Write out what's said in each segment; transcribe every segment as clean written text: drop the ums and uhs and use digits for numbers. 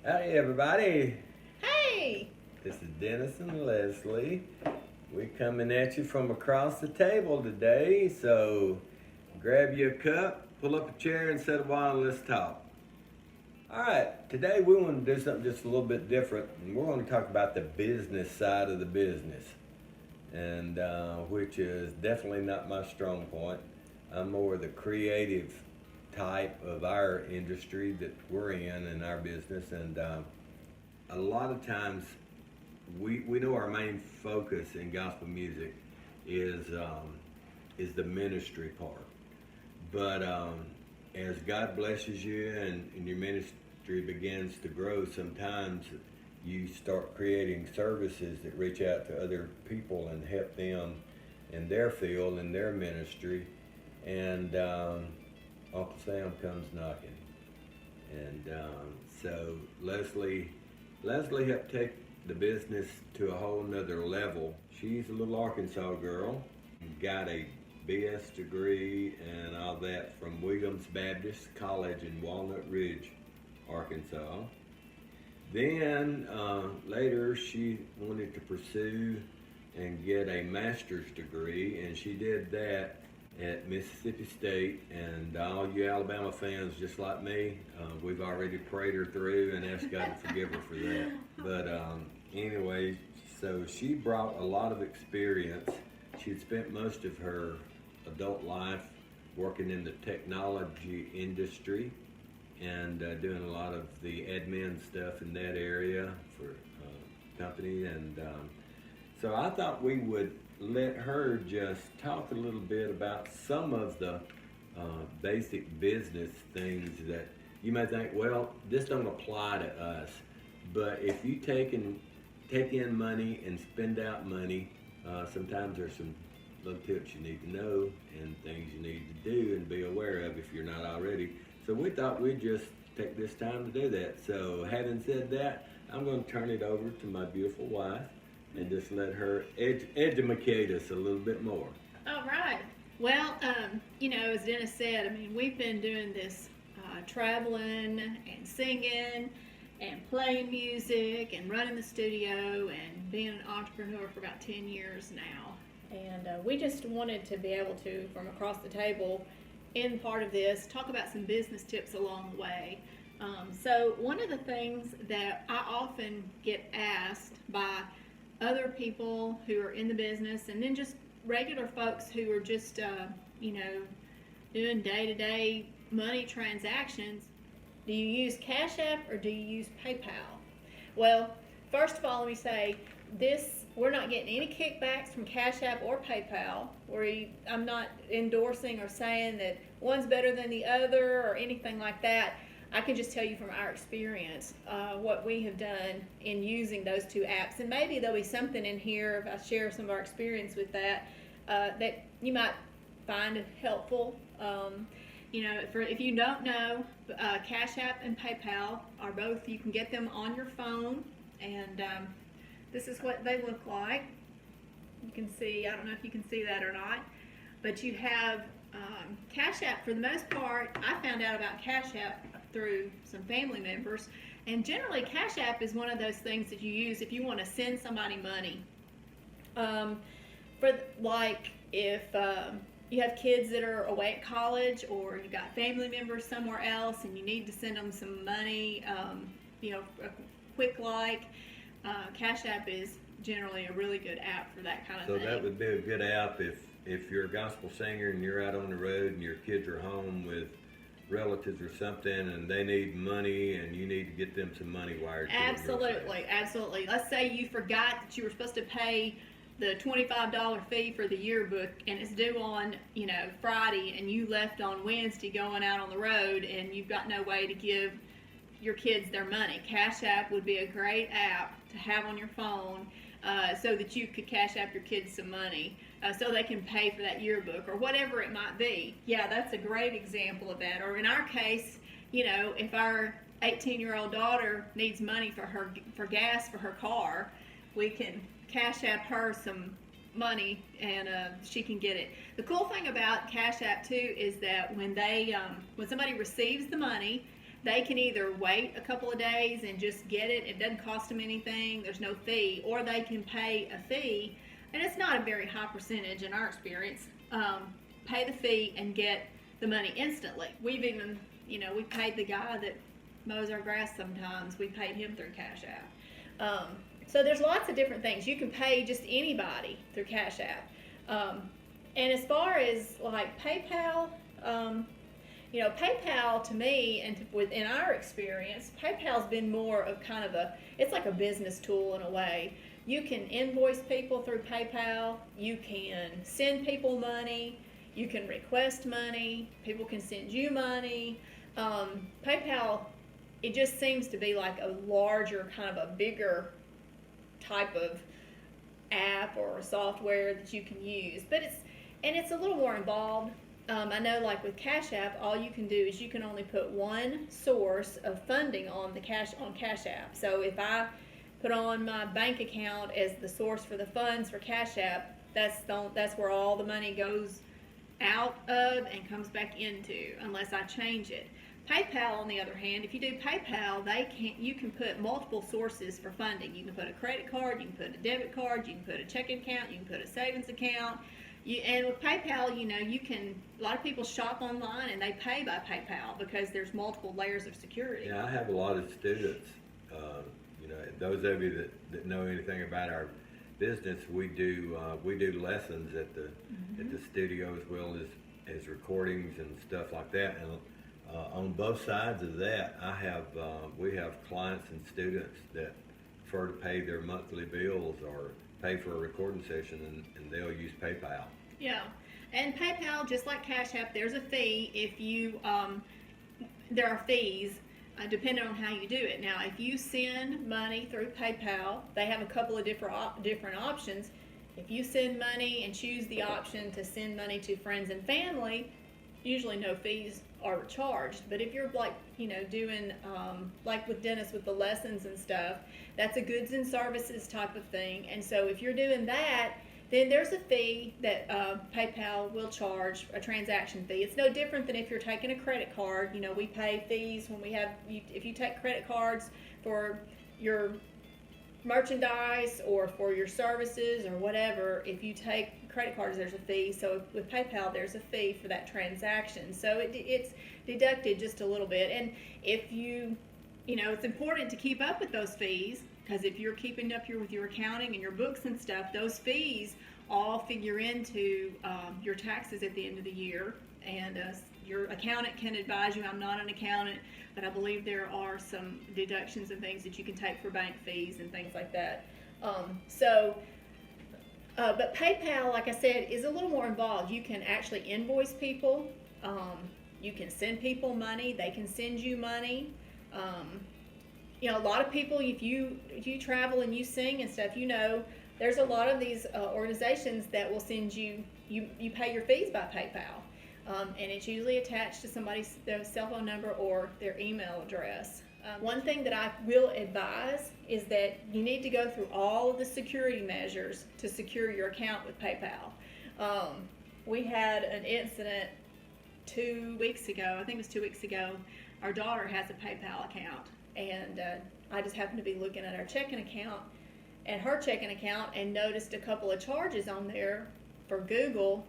Howdy, everybody. Hey! This is Dennis and Leslie. We're coming at you from across the table today, so grab you a cup, pull up a chair, and sit a while and let's talk. All right, today we want to do something just a little bit different, and we're going to talk about the business side of the business, and which is definitely not my strong point. I'm more the creative type of our industry that we're in our business, and a lot of times we know our main focus in gospel music is the ministry part. But as God blesses you and your ministry begins to grow, sometimes you start creating services that reach out to other people and help them in their field, in their ministry. And Uncle Sam comes knocking. And so Leslie helped take the business to a whole nother level. She's a little Arkansas girl, got a BS degree and all that from Williams Baptist College in Walnut Ridge, Arkansas. Then later she wanted to pursue and get a master's degree, and she did that at Mississippi State. And all you Alabama fans just like me, we've already prayed her through and asked God to forgive her for that. But anyway, so she brought a lot of experience. She'd spent most of her adult life working in the technology industry and doing a lot of the admin stuff in that area for company. And so I thought we would let her just talk a little bit about some of the basic business things that you may think, well, this don't apply to us. But if you take in money and spend out money, sometimes there's some little tips you need to know and things you need to do and be aware of if you're not already. So we thought we'd just take this time to do that. So having said that, I'm going to turn it over to my beautiful wife and just let her educate us a little bit more. All right. Well, as Dennis said, we've been doing this traveling and singing and playing music and running the studio and being an entrepreneur for about 10 years now. And we just wanted to be able to, from across the table, in part of this, talk about some business tips along the way. So one of the things that I often get asked by other people who are in the business, and then just regular folks who are just, doing day-to-day money transactions, do you use Cash App or do you use PayPal? Well, first of all, let me say we're not getting any kickbacks from Cash App or PayPal. I'm not endorsing or saying that one's better than the other or anything like that. I can just tell you from our experience what we have done in using those two apps. And maybe there'll be something in here, if I share some of our experience with that, that you might find helpful. If you don't know, Cash App and PayPal are both, you can get them on your phone. And this is what they look like. You can see, I don't know if you can see that or not, but you have Cash App. For the most part, I found out about Cash App through some family members, and generally Cash App is one of those things that you use if you want to send somebody money. If you have kids that are away at college, or you got family members somewhere else and you need to send them some money, a quick Cash App is generally a really good app for that kind of thing. So that would be a good app if you're a gospel singer and you're out on the road and your kids are home with relatives or something and they need money and you need to get them some money wired to them. Absolutely. Let's say you forgot that you were supposed to pay the $25 fee for the yearbook and it's due on, Friday, and you left on Wednesday going out on the road and you've got no way to give your kids their money. Cash App would be a great app to have on your phone so that you could Cash App your kids some money so they can pay for that yearbook or whatever it might be. Yeah, that's a great example of that. Or in our case, if our 18-year-old daughter needs money for gas for her car, we can Cash App her some money and she can get it. The cool thing about Cash App too is that when somebody receives the money, they can either wait a couple of days and just get it. It doesn't cost them anything. There's no fee. Or they can pay a fee, and it's not a very high percentage in our experience. Pay the fee and get the money instantly. We've even, we paid the guy that mows our grass sometimes. We paid him through Cash App. So there's lots of different things. You can pay just anybody through Cash App. And as far as like PayPal, PayPal to me, and within our experience, PayPal's been more of kind of it's like a business tool in a way. You can invoice people through PayPal. You can send people money. You can request money. People can send you money. PayPal, it just seems to be like a larger, kind of a bigger type of app or software that you can use. But it's a little more involved. I know, like with Cash App, all you can do is you can only put one source of funding on Cash App. So if I put on my bank account as the source for the funds for Cash App, that's where all the money goes out of and comes back into, unless I change it. PayPal, on the other hand, if you do PayPal, you can put multiple sources for funding. You can put a credit card, you can put a debit card, you can put a checking account, you can put a savings account. And with PayPal, a lot of people shop online and they pay by PayPal because there's multiple layers of security. Yeah, I have a lot of students, those of you that know anything about our business, we do lessons at the studio as well as recordings and stuff like that. And on both sides of that, we have clients and students that prefer to pay their monthly bills or pay for a recording session, and they'll use PayPal. Yeah, and PayPal, just like Cash App, there's a fee if you, there are fees depending on how you do it. Now, if you send money through PayPal, they have a couple of different options. If you send money and choose the option to send money to friends and family, usually no fees are charged. But if you're doing like with Dennis with the lessons and stuff, that's a goods and services type of thing. And so if you're doing that, then there's a fee that PayPal will charge, a transaction fee. It's no different than if you're taking a credit card. We pay fees when if you take credit cards for your merchandise or for your services or whatever. If you take credit cards, there's a fee. So with PayPal, there's a fee for that transaction. So it's deducted just a little bit. And if it's important to keep up with those fees, because if you're keeping up with your accounting and your books and stuff, those fees all figure into your taxes at the end of the year. And your accountant can advise you. I'm not an accountant, but I believe there are some deductions and things that you can take for bank fees and things like that. But PayPal, like I said, is a little more involved. You can actually invoice people. You can send people money. They can send you money. A lot of people, if you travel and you sing and stuff, there's a lot of these organizations that will send you pay your fees by PayPal. And it's usually attached to somebody's their cell phone number or their email address. One thing that I will advise is that you need to go through all of the security measures to secure your account with PayPal. We had an incident 2 weeks ago. I think it was 2 weeks ago. Our daughter has a PayPal account. And I just happened to be looking at our checking account and her checking account and noticed a couple of charges on there for Google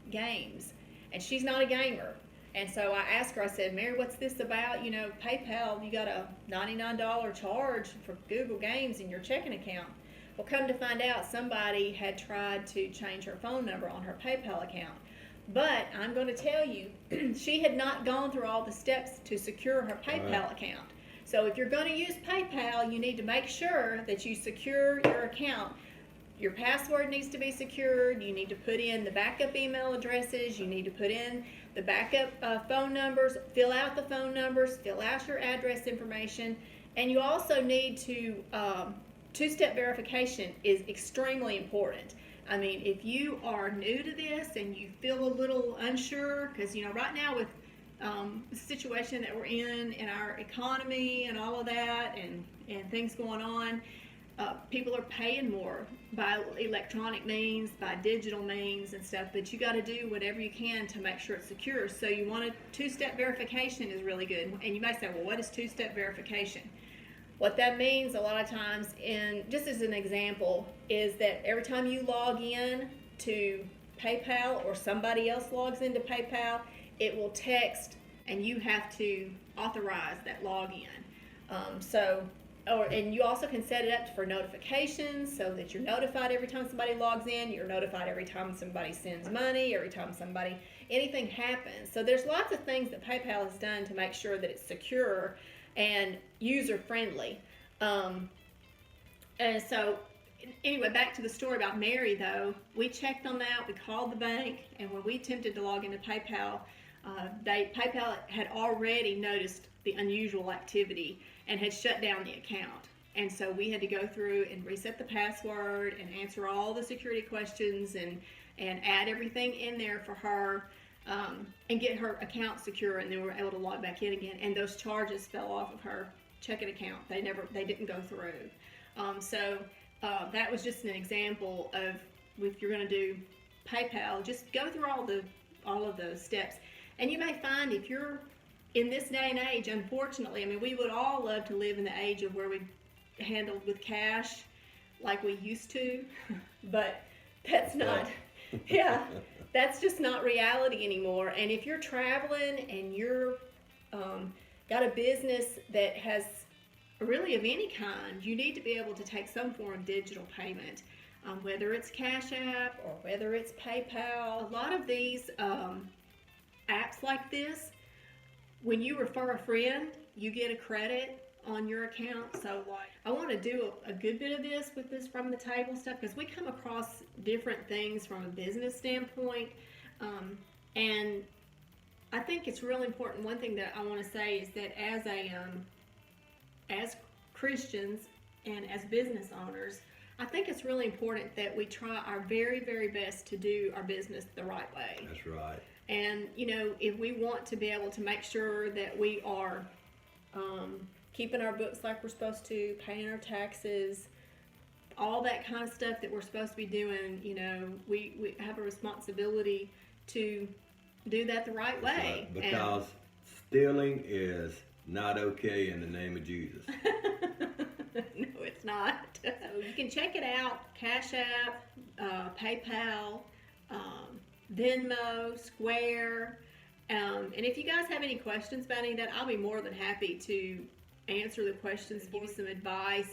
games. And she's not a gamer. And so I asked her, I said, Mary, what's this about? PayPal, you got a $99 charge for Google games in your checking account. Well, come to find out, somebody had tried to change her phone number on her PayPal account. But I'm going to tell you, she had not gone through all the steps to secure her PayPal account. So if you're going to use PayPal, you need to make sure that you secure your account. Your password needs to be secured. You need to put in the backup email addresses. You need to put in the backup phone numbers, fill out the phone numbers, fill out your address information. And you also need to, two-step verification is extremely important. I mean, if you are new to this and you feel a little unsure, because, right now with the situation that we're in our economy and all of that and things going on, people are paying more by electronic means, by digital means and stuff, but you got to do whatever you can to make sure it's secure. So you want a two-step verification is really good. And you might say, well, what is two-step verification? What that means a lot of times, just as an example, is that every time you log in to PayPal or somebody else logs into PayPal, it will text and you have to authorize that login. And you also can set it up for notifications so that you're notified every time somebody logs in. You're notified every time somebody sends money, every time anything happens. So there's lots of things that PayPal has done to make sure that it's secure and user friendly. And so anyway, back to the story about Mary though. We checked on that, we called the bank, and when we attempted to log into PayPal, PayPal had already noticed the unusual activity and had shut down the account. And so we had to go through and reset the password and answer all the security questions and add everything in there for her and get her account secure, and then we were able to log back in again. And those charges fell off of her checking account. They didn't go through. That was just an example of, if you're going to do PayPal, just go through all of those steps. And you may find, if you're in this day and age, unfortunately, I mean, we would all love to live in the age of where we handled with cash like we used to, but that's not, that's just not reality anymore. And if you're traveling and you're got a business that has really of any kind, you need to be able to take some form of digital payment, whether it's Cash App or whether it's PayPal. A lot of these apps like this, when you refer a friend, you get a credit on your account. So like, I want to do a good bit of this with this from the table stuff, because we come across different things from a business standpoint, and I think it's really important. One thing that I want to say is that as Christians and as business owners, I think it's really important that we try our very, very best to do our business the right way. That's right. And, you know, if we want to be able to make sure that we are keeping our books like we're supposed to, paying our taxes, all that kind of stuff that we're supposed to be doing, you know, we have a responsibility to do that the right way. Right. Because stealing is not okay in the name of Jesus. No, it's not. So you can check it out. Cash App, PayPal, Venmo, Square. And if you guys have any questions about any of that, I'll be more than happy to answer the questions, give you some advice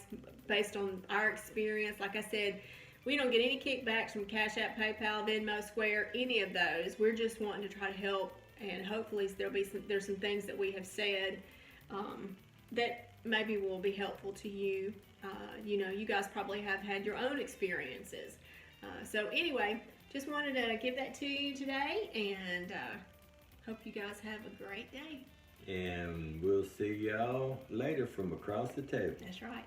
based on our experience. Like I said, we don't get any kickbacks from Cash App, PayPal, Venmo, Square, any of those. We're just wanting to try to help, and hopefully there's some things that we have said that maybe will be helpful to you. You know, you guys probably have had your own experiences. So anyway, just wanted to give that to you today, and hope you guys have a great day. And we'll see y'all later from across the table. That's right.